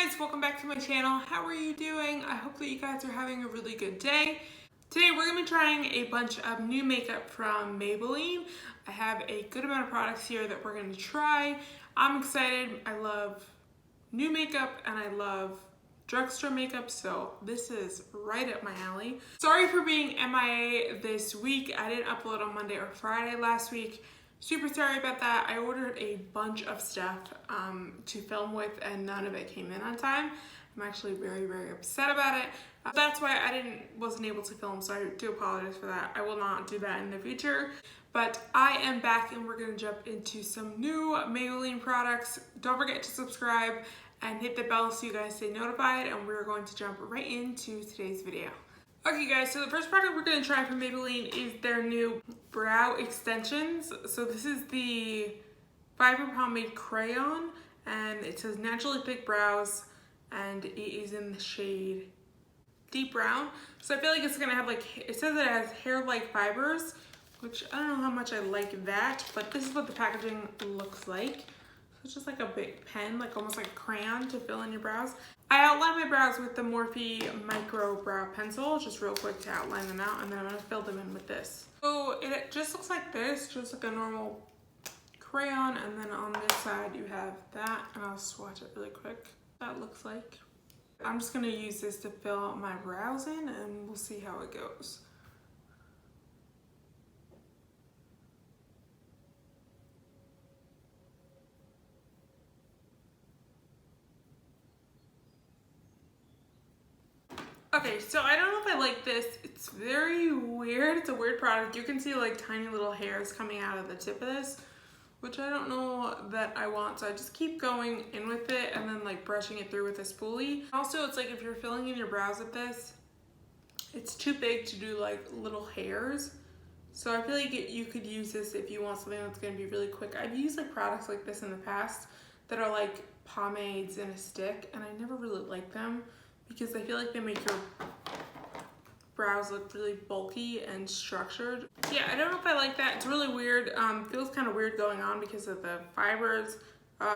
guys, welcome back to my channel. How are you doing? I hope that you guys are having a really good day. Today we're going to be trying a bunch of new makeup from Maybelline. I have a good amount of products here that we're going to try. I'm excited. I love new makeup and I love drugstore makeup, so this is right up my alley. Sorry for being MIA this week. I didn't upload on Monday or Friday last week. Super sorry about that. I ordered a bunch of stuff to film with and none of it came in on time. I'm actually very, very upset about it. That's why I wasn't able to film, so I do apologize for that. I will not do that in the future. But I am back and we're gonna jump into some new Maybelline products. Don't forget to subscribe and hit the bell so you guys stay notified, and we're going to jump right into today's video. Okay guys, so the first product we're going to try from Maybelline is their new brow extensions. So this is the Fiber Pomade Crayon, and it says naturally thick brows, and it is in the shade deep brown. So I feel like it's going to have it says it has hair-like fibers, which I don't know how much I like that, but this is what the packaging looks like. So it's just like a big pen, almost like a crayon to fill in your brows. I outline my brows with the Morphe Micro Brow Pencil, just real quick to outline them out, and then I'm going to fill them in with this. So it just looks like this, just like a normal crayon, and then on this side you have that, and I'll swatch it really quick. That looks like. I'm just going to use this to fill my brows in, and we'll see how it goes. Okay, so I don't know if I like this. It's very weird. It's a weird product. You can see tiny little hairs coming out of the tip of this, which I don't know that I want. So I just keep going in with it and then brushing it through with a spoolie. Also, it's if you're filling in your brows with this, it's too big to do little hairs. So I feel like you could use this if you want something that's gonna be really quick. I've used products like this in the past that are pomades in a stick, and I never really liked them, because I feel like they make your brows look really bulky and structured. Yeah, I don't know if I like that. It's really weird. Feels kind of weird going on because of the fibers. I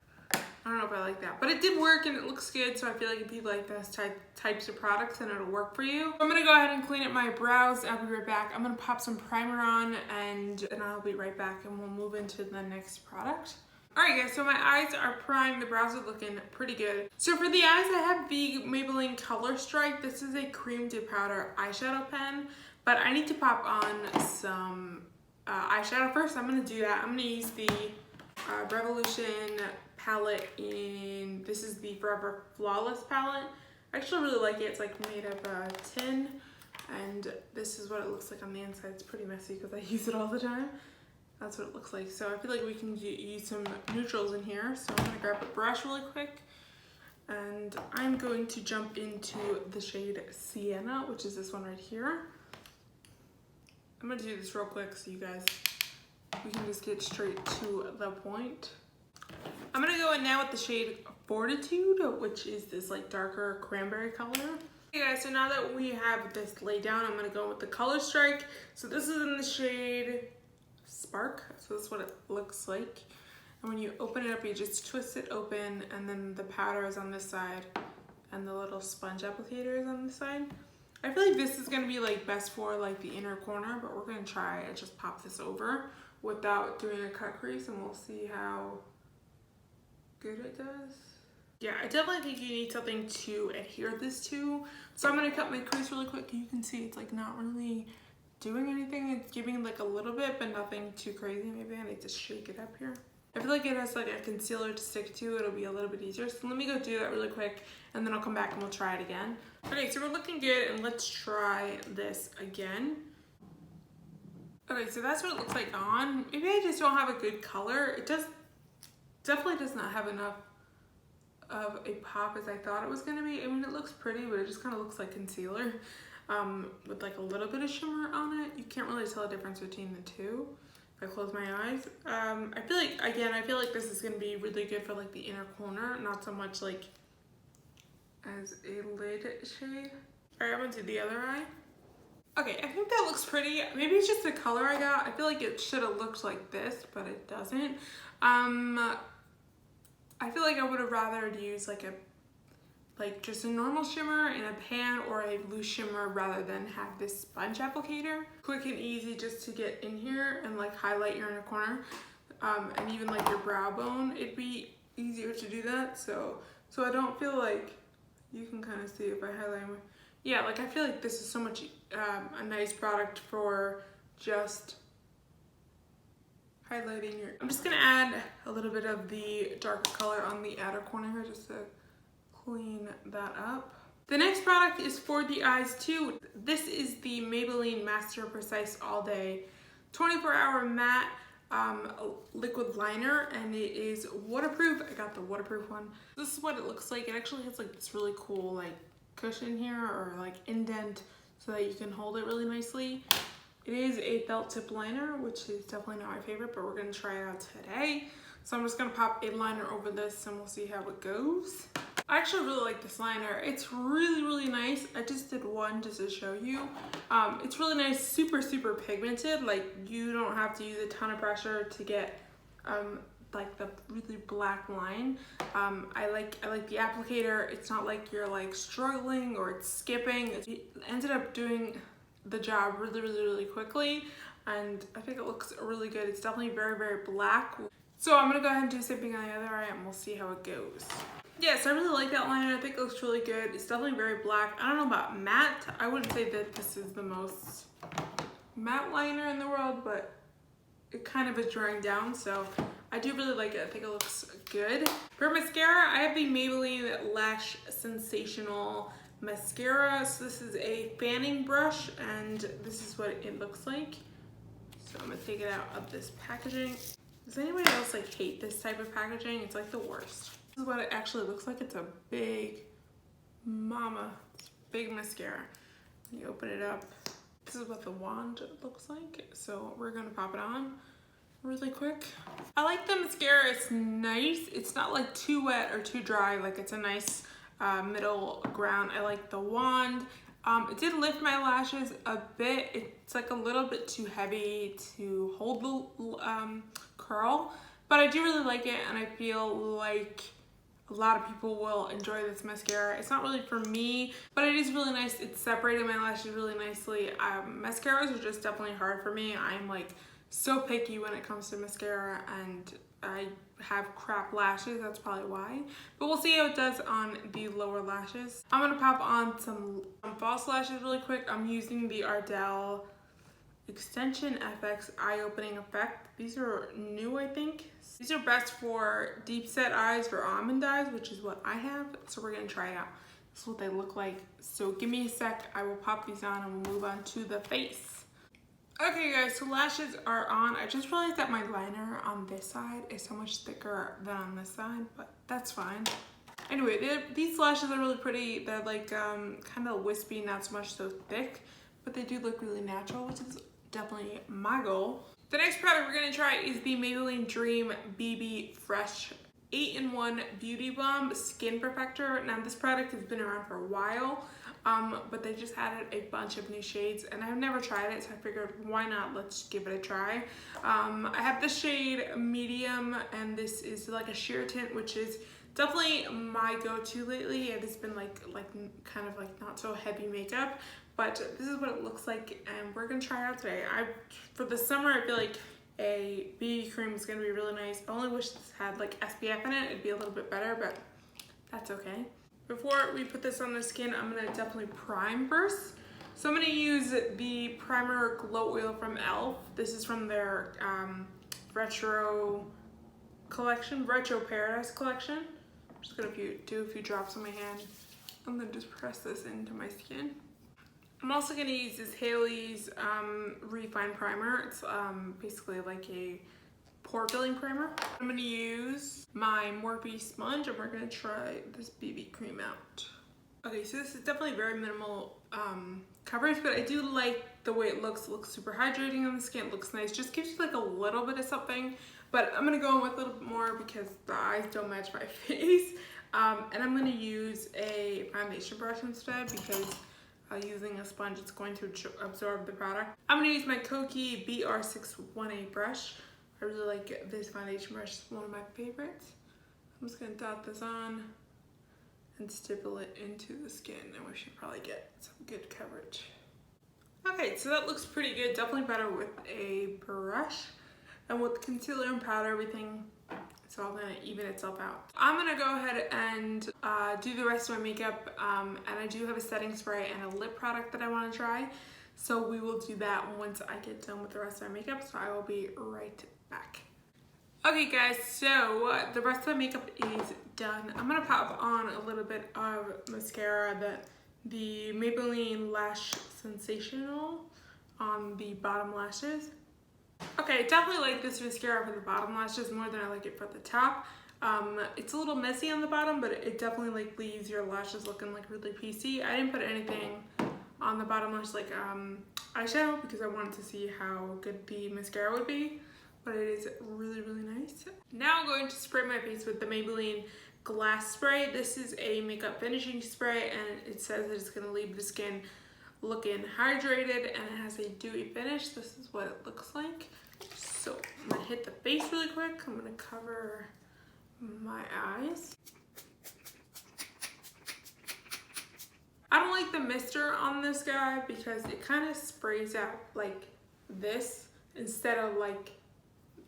don't know if I like that, but it did work and it looks good. So I feel like if you like those types of products, then it'll work for you. I'm gonna go ahead and clean up my brows. I'll be right back. I'm gonna pop some primer on and I'll be right back, and we'll move into the next product. Alright guys, so my eyes are primed, the brows are looking pretty good. So for the eyes, I have the Maybelline Color Strike. This is a cream to powder eyeshadow pen, but I need to pop on some eyeshadow first. I'm going to do that. I'm going to use the Revolution palette this is the Forever Flawless palette. I actually really like it. It's made of tin, and this is what it looks like on the inside. It's pretty messy because I use it all the time. That's what it looks like. So I feel like we can use some neutrals in here. So I'm gonna grab a brush really quick, and I'm going to jump into the shade Sienna, which is this one right here. I'm gonna do this real quick so you guys, we can just get straight to the point. I'm gonna go in now with the shade Fortitude, which is this darker cranberry color. Okay guys, so now that we have this laid down, I'm gonna go with the Color Strike. So this is in the shade Spark, so that's what it looks like. And when you open it up, you just twist it open, and then the powder is on this side and the little sponge applicator is on this side. I feel like this is going to be best for the inner corner, but we're going to try and just pop this over without doing a cut crease, and we'll see how good it does. Yeah, I definitely think you need something to adhere this to, so I'm going to cut my crease really quick. You can see it's not really doing anything. It's giving a little bit, but nothing too crazy. Maybe I need to shake it up here. I feel like it has a concealer to stick to. It'll be a little bit easier. So let me go do that really quick, and then I'll come back and we'll try it again. Okay, so we're looking good, and let's try this again. Okay, so that's what it looks like on. Maybe I just don't have a good color. It definitely does not have enough of a pop as I thought it was gonna be. I mean, it looks pretty, but it just kind of looks like concealer. With a little bit of shimmer on it. You can't really tell the difference between the two if I close my eyes. I feel like, again, I feel like this is going to be really good for the inner corner, not so much as a lid shade. Alright, I'm going to do the other eye. Okay, I think that looks pretty. Maybe it's just the color I got. I feel like it should have looked like this, but it doesn't. I feel like I would have rather used like just a normal shimmer in a pan or a loose shimmer rather than have this sponge applicator. Quick and easy just to get in here and like highlight your inner corner. And even like your brow bone, it'd be easier to do that. So I don't feel like, you can kind of see if I highlight my, yeah, like I feel like this is so much a nice product for just highlighting your, I'm just gonna add a little bit of the darker color on the outer corner here just to clean that up. The next product is for the eyes too. This is the Maybelline Master Precise All Day 24-hour matte liquid liner, and it is waterproof. I got the waterproof one. This is what it looks like. It actually has like this really cool like cushion here or like indent so that you can hold it really nicely. It is a felt tip liner, which is definitely not my favorite, but we're gonna try it out today. So I'm just gonna pop a liner over this and we'll see how it goes. I actually really like this liner. It's really, really nice. I just did one just to show you. It's really nice, super, super pigmented. Like you don't have to use a ton of pressure to get like the really black line. I like the applicator. It's not like you're like struggling or it's skipping. It ended up doing the job really, really, really quickly. And I think it looks really good. It's definitely very, very black. So I'm gonna go ahead and do the same thing on the other eye and we'll see how it goes. Yes, I really like that liner. I think it looks really good. It's definitely very black. I don't know about matte. I wouldn't say that this is the most matte liner in the world, but it kind of is drying down, so I do really like it. I think it looks good. For mascara, I have the Maybelline Lash Sensational Mascara. So this is a fanning brush, and this is what it looks like. So I'm gonna take it out of this packaging. Does anybody else like hate this type of packaging? It's like the worst. This is what it actually looks like. It's a big mama, big mascara. You open it up. This is what the wand looks like. So we're gonna pop it on really quick. I like the mascara. It's nice. It's not like too wet or too dry. Like it's a nice middle ground. I like the wand. It did lift my lashes a bit. It's like a little bit too heavy to hold the curl, but I do really like it, and I feel like a lot of people will enjoy this mascara. It's not really for me, but it is really nice. It's separated my lashes really nicely. Mascaras are just definitely hard for me. I'm like so picky when it comes to mascara, and I have crap lashes, that's probably why. But we'll see how it does on the lower lashes. I'm gonna pop on some false lashes really quick. I'm using the Ardell Extension FX Eye Opening Effect. These are new, I think. These are best for deep set eyes, for almond eyes, which is what I have. So we're gonna try it out. This is what they look like. So give me a sec, I will pop these on and we'll move on to the face. Okay guys, so lashes are on. I just realized that my liner on this side is so much thicker than on this side, but that's fine. Anyway, these lashes are really pretty. They're like kind of wispy, not so much so thick, but they do look really natural, which is definitely my goal. The next product we're gonna try is the Maybelline Dream BB Fresh 8-in-1 Beauty Balm Skin Perfector. Now this product has been around for a while, but they just added a bunch of new shades, and I've never tried it, so I figured why not, let's give it a try. I have the shade Medium, and this is like a sheer tint, which is definitely my go-to lately. It's been like kind of like not so heavy makeup, but this is what it looks like, and we're gonna try it out today. For the summer, I feel like a BB cream is gonna be really nice. I only wish this had like SPF in it. It'd be a little bit better, but that's okay. Before we put this on the skin, I'm gonna definitely prime first. So I'm gonna use the primer Glow Oil from e.l.f. This is from their retro collection, Retro Paradise collection. I'm just gonna do a few drops on my hand. I'm gonna just press this into my skin. I'm also gonna use this Haley's Refine Primer. It's basically like a pore filling primer. I'm gonna use my Morphe sponge, and we're gonna try this BB cream out. Okay, so this is definitely very minimal coverage, but I do like the way it looks. It looks super hydrating on the skin. It looks nice. Just gives you like a little bit of something, but I'm gonna go in with a little bit more because the eyes don't match my face. And I'm gonna use a foundation brush instead because using a sponge, it's going to absorb the product. I'm gonna use my Kokie BR618 brush. I really like this foundation brush. It's one of my favorites. I'm just gonna dot this on and stipple it into the skin, and we should probably get some good coverage. Okay, so that looks pretty good. Definitely better with a brush. And with concealer and powder, everything, it's all gonna even itself out. I'm gonna go ahead and do the rest of my makeup, and I do have a setting spray and a lip product that I wanna try. So we will do that once I get done with the rest of my makeup, so I will be right back. Okay guys, so the rest of my makeup is done. I'm gonna pop on a little bit of mascara, the Maybelline Lash Sensational on the bottom lashes. Okay, definitely like this mascara for the bottom lashes more than I like it for the top. It's a little messy on the bottom, but it definitely like leaves your lashes looking like really piecey. I didn't put anything on the bottom lash like eyeshadow because I wanted to see how good the mascara would be, but it is really, really nice. Now I'm going to spray my face with the Maybelline Glass Spray. This is a makeup finishing spray, and it says that it's going to leave the skin looking hydrated, and it has a dewy finish. This is what it looks like. So I'm going to hit the face really quick. I'm going to cover my eyes. I don't like the mister on this guy because it kind of sprays out like this instead of like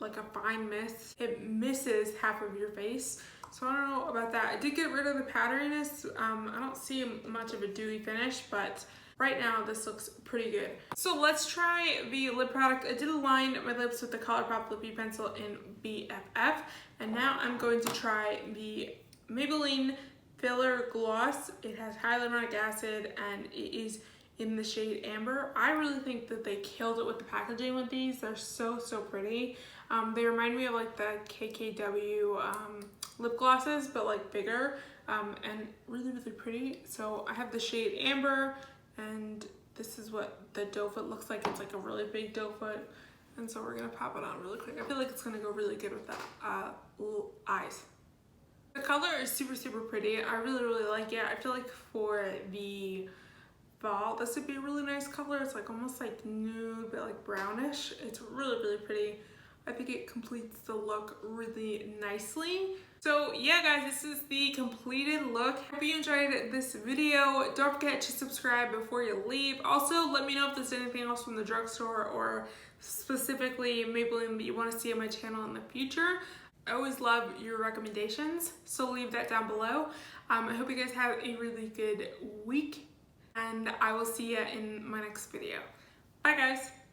a fine mist. It misses half of your face. So I don't know about that. I did get rid of the powderiness. I don't see much of a dewy finish, but right now this looks pretty good. So let's try the lip product. I did line my lips with the ColourPop Lippy Pencil in BFF, and now I'm going to try the Maybelline Filler Gloss. It has hyaluronic acid and it is in the shade Amber. I really think that they killed it with the packaging with these. They're so, so pretty. They remind me of like the KKW lip glosses, but like bigger and really, really pretty. So I have the shade Amber, and this is what the doe foot looks like. It's like a really big doe foot. And so we're gonna pop it on really quick. I feel like it's gonna go really good with the eyes. The color is super, super pretty. I really, really like it. I feel like for the fall, this would be a really nice color. It's like almost like nude, but like brownish. It's really, really pretty. I think it completes the look really nicely. So yeah guys, this is the completed look. Hope you enjoyed this video. Don't forget to subscribe before you leave. Also, let me know if there's anything else from the drugstore or specifically Maybelline that you want to see on my channel in the future. I always love your recommendations, so leave that down below. I hope you guys have a really good week, and I will see you in my next video. Bye guys.